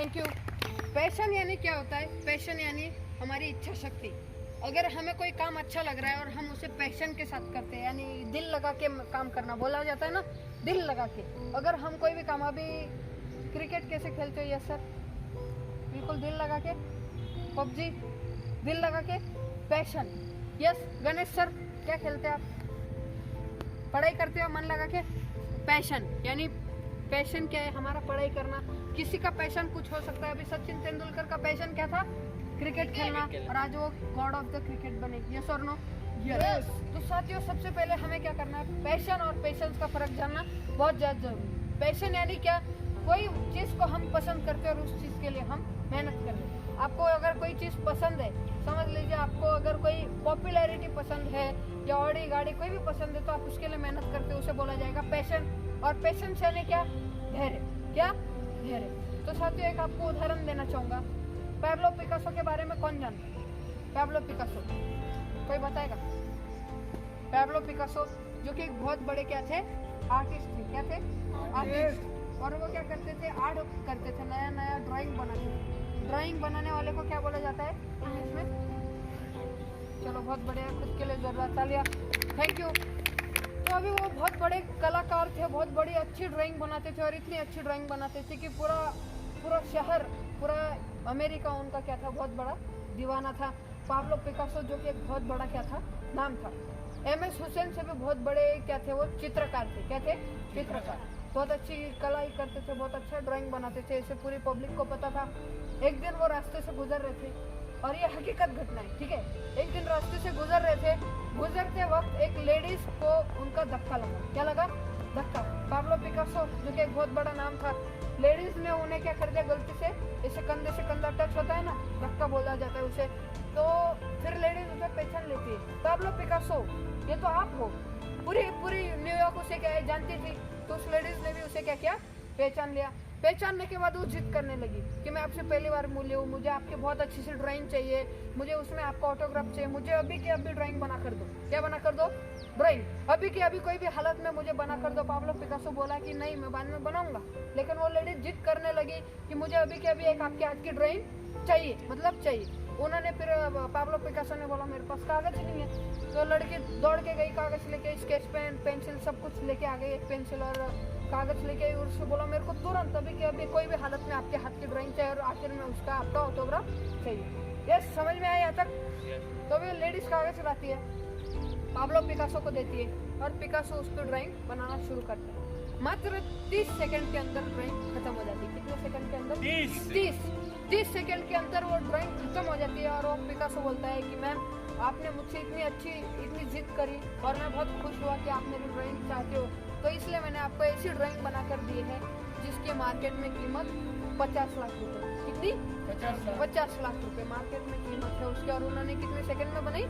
Thank you. Passion यानी क्या होता है? पैशन यानी हमारी इच्छा शक्ति। अगर हमें कोई काम अच्छा लग रहा है और हम उसे पैशन के साथ करते हैं, यानी दिल लगा के काम करना बोला जाता है ना, दिल लगा के। अगर हम कोई भी काम, अभी क्रिकेट कैसे खेलते हो? यस सर, बिल्कुल दिल लगा के। पबजी दिल लगा के, पैशन। यस गणेश सर, क्या खेलते हैं आप? पढ़ाई करते हो मन लगा के, पैशन। यानी पैशन क्या है? हमारा पढ़ाई करना। किसी का पैशन कुछ हो सकता है। अभी सचिन तेंदुलकर का पैशन क्या था? क्रिकेट खेलना, और आज वो गॉड ऑफ द क्रिकेट बने। यस और नो? यस। तो साथियों, सबसे पहले हमें क्या करना है? पैशन और पेशेंस का फर्क जानना बहुत ज्यादा जरूरी। पैशन यानी क्या? कोई चीज को हम पसंद करते हैं और उस चीज के लिए हम मेहनत कर रहे हैं। आपको अगर कोई चीज पसंद है, समझ लीजिए आपको अगर कोई पॉपुलैरिटी पसंद है या ऑडी गाड़ी कोई भी पसंद है, तो आप उसके लिए मेहनत करते हो, उसे बोला जाएगा पैशन। और पेशेंस यानी क्या? धैर्य। क्या? धैर्य। तो साथियों, एक आपको उदाहरण देना चाहूंगा। पैब्लो पिकासो के बारे में कौन जानता है? पैब्लो पिकासो कोई बताएगा? पैब्लो पिकासो जो कि एक बहुत बड़े क्या थे? आर्टिस्ट थे। क्या थे? आर्टिस्ट। और वो क्या करते थे? आर्ट करते थे, नया नया ड्राइंग बनाते थे। ड्राइंग बनाने वाले को क्या बोला जाता है इंग्लिश में? चलो बहुत बढ़िया, खुद के लिए जरूरत तालियां। Thank you. तो अभी वो बहुत बड़े कलाकार थे, बहुत बड़ी अच्छी ड्राइंग बनाते थे, और इतनी अच्छी ड्राइंग बनाते थे कि पूरा शहर, पूरा अमेरिका उनका क्या था? बहुत बड़ा दीवाना था। पाब्लो पिकासो जो कि एक बहुत बड़ा क्या था? नाम था। MS हुसैन से भी बहुत बड़े क्या थे? वो चित्रकार थे। क्या थे? चित्रकार। बहुत अच्छी कला करते थे, बहुत अच्छा ड्राइंग बनाते थे, इसे पूरी पब्लिक को पता था। एक दिन वो रास्ते से गुजर रहे थे, और ये हकीकत घटना है, ठीक है? एक दिन रास्ते से गुजर रहे थे, गुजरते वक्त एक लेडीज को उनका धक्का लगा। क्या लगा? धक्का। पाब्लो पिकासो जो कि एक बहुत बड़ा नाम था, लेडीज ने उन्हें क्या कर दिया? गलती से इसे कंधे से कंधा टच होता है ना, धक्का बोला जाता है उसे। तो फिर लेडीज उसे पहचान लेती है, पाब्लो पिकासो ये तो आप हो। पूरी न्यूयॉर्क उसे क्या है? जानती थी। तो उस लेडीज ने भी उसे क्या किया? पहचान लिया। पहचानने के बाद वो जिद करने लगी कि मैं आपसे पहली बार मिली हूँ, मुझे आपकी बहुत अच्छी सी ड्राइंग चाहिए, मुझे उसमें आपका ऑटोग्राफ चाहिए, मुझे अभी की अभी ड्राइंग बना कर दो। क्या बना कर दो? ड्राइंग। अभी की अभी कोई भी हालत में मुझे बना कर दो। पाब्लो पिकासो बोला कि नहीं, मैं बाद में बनाऊंगा। लेकिन वो लेडीज जिद करने लगी कि मुझे अभी के अभी एक आपके हाथ की ड्राइंग चाहिए, मतलब चाहिए। उन्होंने फिर पाब्लो पिकासो ने बोला मेरे पास कागज नहीं है। तो लड़की दौड़ के गई, कागज लेके, स्केच पेन, पेंसिल सब कुछ लेके आ गई, एक पेंसिल और कागज लेके आई, और उससे बोला मेरे को तुरंत अभी के अभी कोई भी हालत में आपके हाथ की ड्राइंग चाहिए, और आखिर में उसका आपका ऑटोग्राफ चाहिए। यस, समझ में आया यहाँ तक? तो वे लेडीज कागज लाती है, पाब्लो पिकासो को देती है, और पिकासो उस पर ड्राइंग बनाना शुरू करता है। मात्र 30 सेकंड के अंदर ड्राइंग खत्म हो जाती है। कितने सेकंड के अंदर? 30 सेकंड के अंदर वो ड्राइंग खत्म हो जाती है। और वो पिकासो बोलता है कि मैम, आपने मुझसे इतनी जिद करी, और मैं बहुत खुश हुआ कि आप मेरी ड्राइंग चाहते हो, तो इसलिए मैंने आपको ऐसी ड्राइंग बनाकर दी है जिसके मार्केट में कीमत 50 लाख रुपए। कितनी? 50 लाख रुपए मार्केट में कीमत है उसके। और उन्होंने कितने सेकंड में बनाई?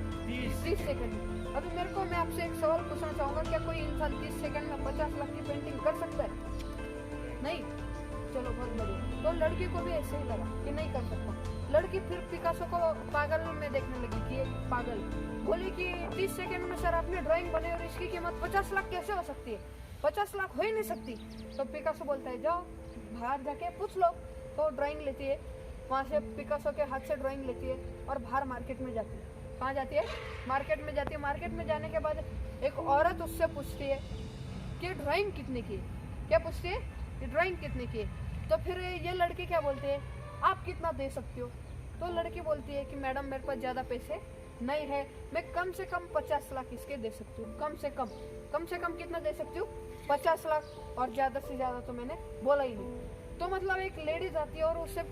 30 सेकंड में। अभी मेरे को, मैं आपसे एक सवाल पूछना चाहूंगा, क्या कोई इंसान 30 सेकंड में 50 लाख की पेंटिंग कर सकता है? नहीं। चलो बहुत बढ़िया। तो लड़की को भी ऐसे ही लगा कि नहीं कर सकता। लड़की फिर पिकासो को पागल में देखने लगी कि ये पागल। बोली कि 30 सेकंड में सर आपने ड्राइंग बनाई और इसकी कीमत 50 लाख कैसे हो सकती है? 50 लाख हो ही नहीं सकती। तो पिकासो बोलता है जाओ बाहर जाके पूछ लो। तो ड्राइंग लेती है, वहाँ से पिकासो के हाथ से ड्राइंग लेती है और बाहर मार्केट में जाती है। कहाँ जाती है? मार्केट में जाती है। मार्केट में जाने के बाद एक औरत उससे पूछती है कि ड्राइंग कितने की? क्या पूछती है? कि ड्राइंग कितने की? तो फिर ये लड़की क्या बोलती है? आप कितना दे सकती हो? तो लड़की बोलती है कि मैडम मेरे पास ज़्यादा पैसे नहीं है, मैं कम से कम 50 लाख इसके दे सकती हूँ। कम से कम कितना दे सकती हूँ? 50 लाख, और ज़्यादा से ज़्यादा तो मैंने बोला ही नहीं। तो मतलब एक लेडीज आती है और उससे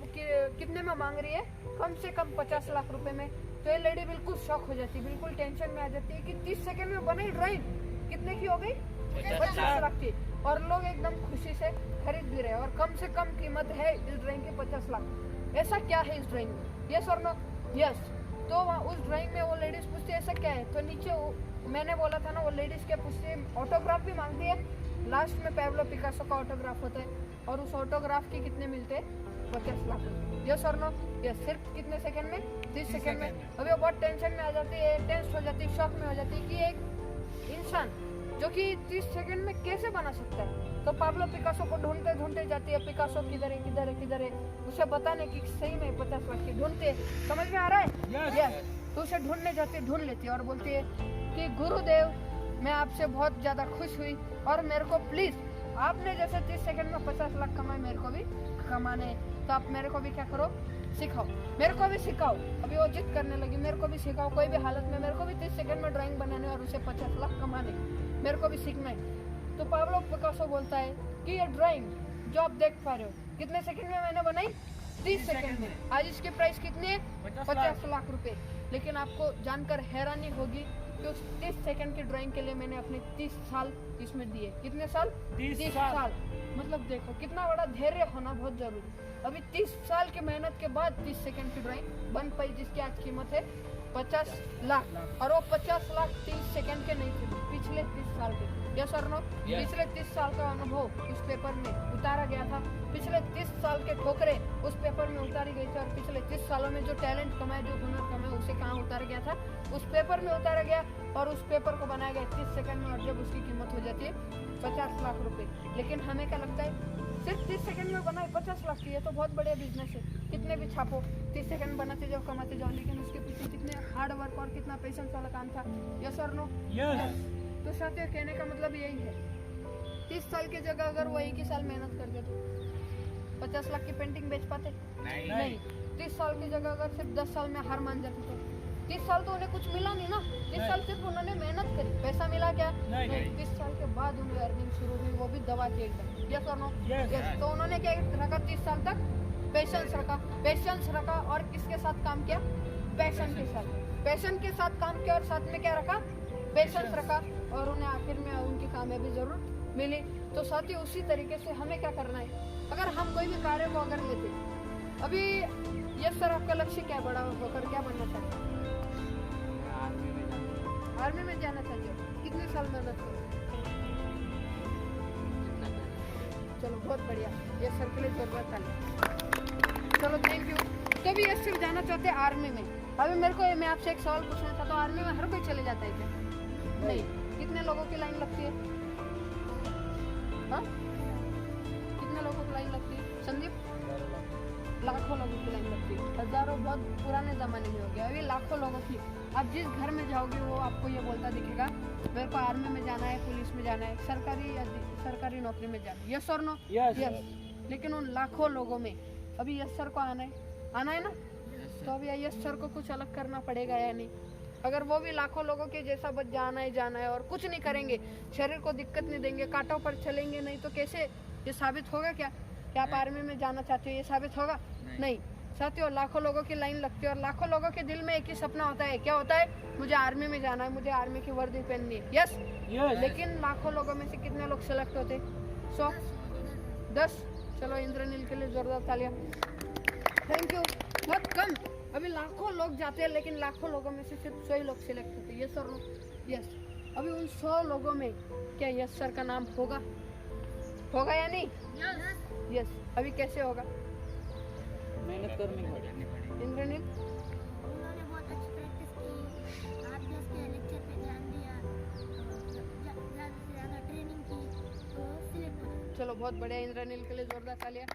कितने में मांग रही है? कम से कम 50 लाख रुपए में। तो ये लेडी बिल्कुल शॉक हो जाती है, बिल्कुल टेंशन में आ जाती है कि 30 सेकंड में बनी ड्राइंग कितने की हो गई? 50 लाख की। और लोग एकदम खुशी से खरीद भी रहे, और कम से कम कीमत है इस ड्राइंग की 50 लाख। ऐसा क्या है इस ड्राइंग में? यस और नो? यस। तो उस ड्राइंग में वो लेडीज पूछती है ऐसा क्या है? तो नीचे मैंने बोला था ना, वो लेडीज क्या पूछती है? ऑटोग्राफ भी मांगती है। लास्ट में पैब्लो पिकासो का ऑटोग्राफ होता है, और उस ऑटोग्राफ के कितने मिलते हैं? 50 लाख। यस और नो? यस। सिर्फ कितने सेकंड में? 30 सेकंड में। अभी वो बहुत टेंशन में आ जाती है, टेंस हो जाती है, शॉक में हो जाती है कि एक इंसान जो कि 30 सेकंड में कैसे बना सकता है। तो पाब्लो पिकासो को ढूंढते ढूंढते जाती है, पिकासो किधर है किधर है किधर है, उसे बताने की सही में 50 लाख की ढूंढते, समझ में आ रहा है? यस। तो उसे ढूंढने जाती, ढूंढ लेती है और बोलती है कि गुरुदेव मैं आपसे बहुत ज्यादा खुश हुई और मेरे को प्लीज आपने जैसे 30 सेकंड में 50 लाख कमाए मेरे को भी कमाने, तो आप मेरे को भी क्या करो, सिखाओ, मेरे को भी सिखाओ। अभी वो जिद करने लगी, मेरे को भी सिखाओ, कोई भी हालत में मेरे को भी 30 सेकंड में ड्राइंग बनाने और उसे 50 लाख कमाने, मेरे को भी सीखना है। तो पाब्लो पिकासो बोलता है कि ये ड्राइंग जो आप देख पा रहे हो कितने सेकंड में मैंने बनाई, 30 सेकंड में। आज इसकी प्राइस कितनी है, 50 लाख रुपए। लेकिन आपको जानकर हैरानी होगी कि उस 30 सेकंड की ड्राइंग के लिए मैंने अपने 30 साल इसमें दिए। कितने साल, 30 साल। मतलब देखो कितना बड़ा धैर्य होना बहुत जरूरी। अभी 30 साल की मेहनत के बाद 30 सेकंड की ड्राइंग बन पाई, जिसकी आज कीमत है 50 लाख। और वो 50 लाख 30 सेकंड के नहीं थे, पिछले 30 साल के। यस और नो? पिछले 30 साल का अनुभव उस पेपर में उतारा गया था, पिछले 30 साल के ठोकरे उस पेपर में उतारी गई थी, और पिछले 30 सालों में जो टैलेंट कमाए, जो हुनर कमाए, उसे कहाँ उतारा गया था, उस पेपर में उतारा गया। और उस पेपर को बनाया गया 30 सेकंड में, और जब उसकी कीमत हो जाती है 50 लाख रुपए। लेकिन हमें क्या लगता है, सिर्फ 30 सेकंड में बनाए 50 लाख की, ये तो बहुत बढ़िया बिजनेस है, कितने भी छापो, 30 सेकंड बनाते जाओ, कमाते जाओ। लेकिन उसके पीछे कितने हार्ड वर्क और कितना पेशेंस वाला काम था। यस और नो? तो साथियों कहने का मतलब यही है, 30 साल की जगह अगर वो एक ही साल मेहनत करते तो 50 लाख की पेंटिंग बेच पाते? नहीं। 30 साल की जगह अगर सिर्फ 10 साल में हार मान जाते तो 30 साल तो उन्हें कुछ मिला नहीं ना। 30 साल सिर्फ उन्होंने मेहनत करी, पैसा मिला क्या? नहीं। 30 साल के बाद उन्हें अर्निंग शुरू हुई, वो भी दवा के एकदम। यस और नो? यस। तो उन्होंने क्या रखा, 30 साल तक पेशेंस रखा, पेशेंस रखा, और किसके साथ काम किया, पैशन के साथ, पैशन के साथ काम किया, और साथ में क्या रखा, पेशेंस रखा, और उन्हें आखिर में उनकी कामयाबी जरूर मिली। तो साथ ही उसी तरीके से हमें क्या करना है, अगर हम कोई भी कार्य को अगर लेते, अभी यस सर आपका लक्ष्य क्या, बड़ा होकर क्या बनना चाहते हैं? आर्मी में जाना चाहते हो? कितने साल मेहनत करो? चलो बहुत बढ़िया, ये सर के लिए जरूरत है। चलो थैंक यू। तो भी यस सर जाना चाहते हैं आर्मी में। अभी मेरे को, मैं आपसे एक सवाल पूछना चाहता हूँ, आर्मी में हर कोई चले जाता है क्या? नहीं। कितने लोगों की लाइन लगती है? हाँ, कितने लोगों की लाइन लगती है संदीप? लाखों लोगों की लाइन लगती है, हजारों बहुत पुराने जमाने में हो गया, अभी लाखों लोगों की। आप जिस घर में जाओगे वो आपको ये बोलता दिखेगा, मेरे को आर्मी में जाना है, पुलिस में जाना है, सरकारी नौकरी में जाना है। यस और नो? यस। लेकिन उन लाखों लोगों में अभी यस सर को आना है ना? तो अभी यस सर को कुछ अलग करना पड़ेगा या नहीं? अगर वो भी लाखों लोगों के जैसा बस जाना है और कुछ नहीं करेंगे, शरीर को दिक्कत नहीं देंगे, कांटों पर चलेंगे नहीं, तो कैसे ये साबित होगा क्या कि आप आर्मी में जाना चाहते हो? ये साबित होगा नहीं। साथियों, लाखों लोगों की लाइन लगती है, और लाखों लोगों के दिल में एक ही सपना होता है। क्या होता है? मुझे आर्मी में जाना है, मुझे आर्मी की वर्दी पहननी है। यस। लेकिन लाखों लोगों में से कितने लोग सिलेक्ट होते? 100, 10। चलो इंद्रनील के लिए जोरदार तालियां। Thank you. बहुत कम, अभी लाखों लोग जाते हैं, लेकिन लाखों लोगों में से सिर्फ 100 ही लोग सिलेक्ट होते हैं। यस और नो? यस। अभी उन 100 लोगों में क्या यस सर का नाम होगा या नहीं? यस। अभी कैसे होगा? मेहनत करनी पड़ेगी। इंद्रनील? उन्होंने बहुत अच्छी प्रैक्टिस की, आज भी उसके लेक्चर पे ध्यान दिया, ज़्यादा से ज़्यादा ट्रेनिंग की, तो सिलेक्ट हो गया। चलो बहुत बढ़िया, इंद्रनील के लिए जोरदार तालियां।